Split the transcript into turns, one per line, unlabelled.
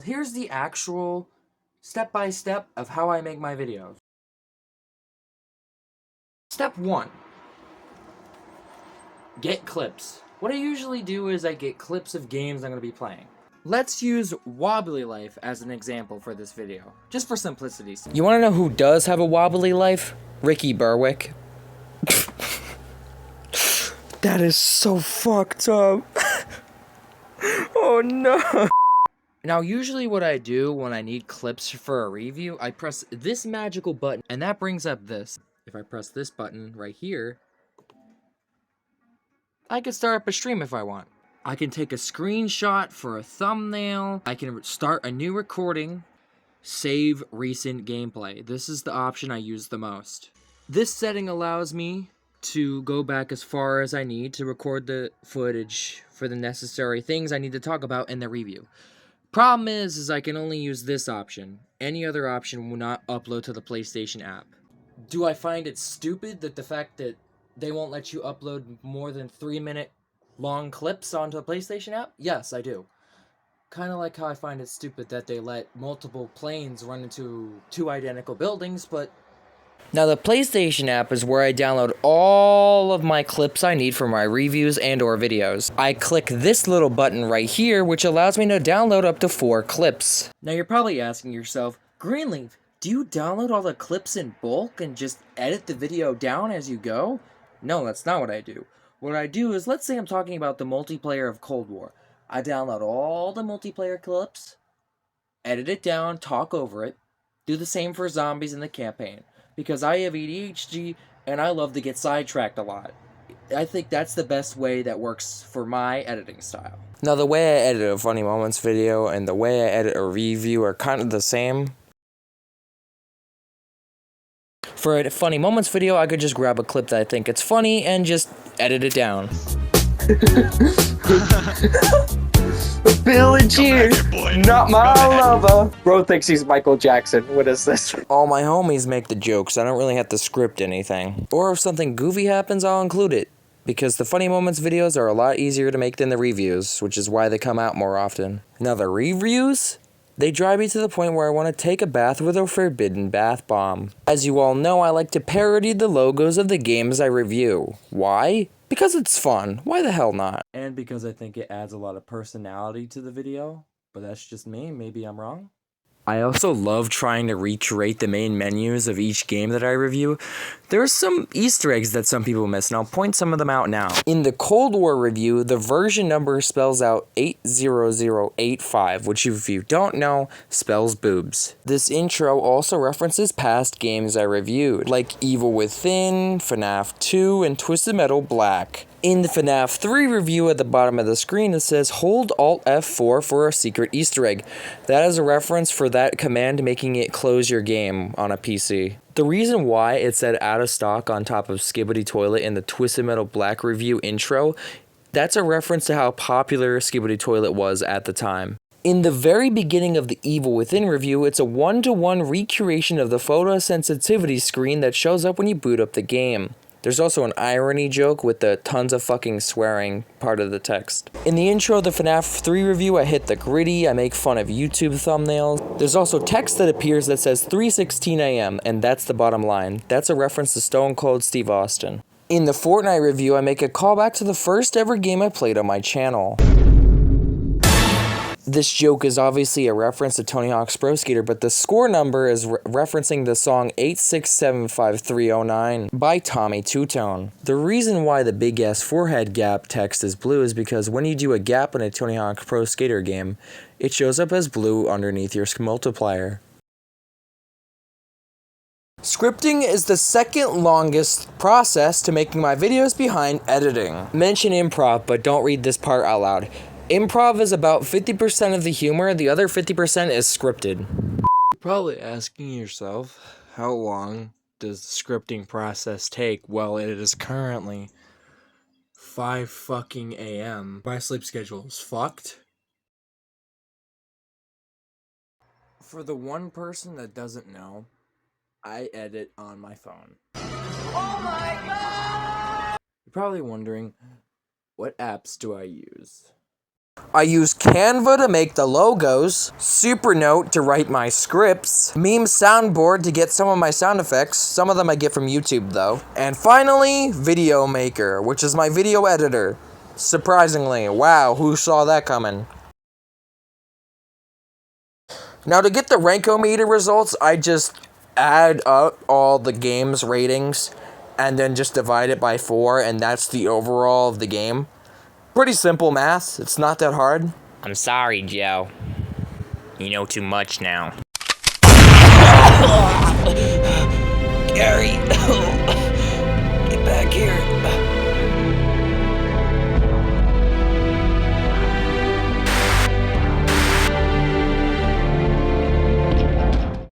Here's the actual step-by-step of how I make my videos. Step 1. Get clips. What I usually do is I get clips of games I'm going to be playing. Let's use Wobbly Life as an example for this video, just for simplicity's sake. You want to know who does have a wobbly life? Ricky Berwick.
That is so fucked up. Oh no.
Now, usually what I do when I need clips for a review, I press this magical button, and that brings up this. If I press this button right here, I can start up a stream if I want. I can take a screenshot for a thumbnail. I can start a new recording. Save recent gameplay. This is the option I use the most. This setting allows me to go back as far as I need to record the footage for the necessary things I need to talk about in the review. Problem is I can only use this option. Any other option will not upload to the PlayStation app. Do I find it stupid that the fact that they won't let you upload more than 3-minute long clips onto the PlayStation app? Yes, I do. Kind of like how I find it stupid that they let multiple planes run into 2 identical buildings, but... Now, the PlayStation app is where I download all of my clips I need for my reviews and or videos. I click this little button right here, which allows me to download up to 4 clips. Now, you're probably asking yourself, Greenleaf, do you download all the clips in bulk and just edit the video down as you go? No, that's not what I do. What I do is, let's say I'm talking about the multiplayer of Cold War. I download all the multiplayer clips, edit it down, talk over it, do the same for zombies in the campaign. Because I have ADHD and I love to get sidetracked a lot. I think that's the best way that works for my editing style. Now, the way I edit a Funny Moments video and the way I edit a review are kind of the same. For a Funny Moments video, I could just grab a clip that I think it's funny and just edit it down.
Bill and Cheers, not my lover. Bro thinks he's Michael Jackson. What is this?
All my homies make the jokes. I don't really have to script anything. Or if something goofy happens, I'll include it. Because the Funny Moments videos are a lot easier to make than the reviews, which is why they come out more often. Now, the reviews? They drive me to the point where I want to take a bath with a forbidden bath bomb. As you all know, I like to parody the logos of the games I review. Why? Because it's fun. Why the hell not? And because I think it adds a lot of personality to the video. But that's just me. Maybe I'm wrong. I also love trying to recreate the main menus of each game that I review. There's some Easter eggs that some people miss, and I'll point some of them out now. In the Cold War review, the version number spells out 80085, which if you don't know, spells boobs. This intro also references past games I reviewed, like Evil Within, FNAF 2, and Twisted Metal Black. In the FNAF 3 review at the bottom of the screen, it says, hold Alt F4 for a secret Easter egg. That is a reference for that command making it close your game on a PC. The reason why it said out of stock on top of Skibidi Toilet in the Twisted Metal Black review intro, that's a reference to how popular Skibidi Toilet was at the time. In the very beginning of the Evil Within review, it's a one-to-one recreation of the photosensitivity screen that shows up when you boot up the game. There's also an irony joke with the tons of fucking swearing part of the text. In the intro of the FNAF 3 review, I hit the gritty, I make fun of YouTube thumbnails. There's also text that appears that says 3:16 a.m., and that's the bottom line. That's a reference to Stone Cold Steve Austin. In the Fortnite review, I make a callback to the first ever game I played on my channel. This joke is obviously a reference to Tony Hawk's Pro Skater, but the score number is referencing the song 8675309 by Tommy Two-Tone. The reason why the big ass forehead gap text is blue is because when you do a gap in a Tony Hawk Pro Skater game, it shows up as blue underneath your multiplier. Scripting is the second longest process to making my videos behind editing. Mention improv, but don't read this part out loud. Improv is about 50% of the humor, the other 50% is scripted. You're probably asking yourself, how long does the scripting process take? Well, it is currently 5 fucking a.m. My sleep schedule is fucked. For the one person that doesn't know, I edit on my phone. Oh my god! You're probably wondering, what apps do I use? I use Canva to make the logos, Supernote to write my scripts, Meme Soundboard to get some of my sound effects, some of them I get from YouTube though, and finally, Video Maker, which is my video editor. Surprisingly, wow, who saw that coming? Now to get the Rankometer results, I just add up all the game's ratings and then just divide it by 4, and that's the overall of the game. Pretty simple math, it's not that hard.
I'm sorry, Joe. You know too much now.
Gary, get back here.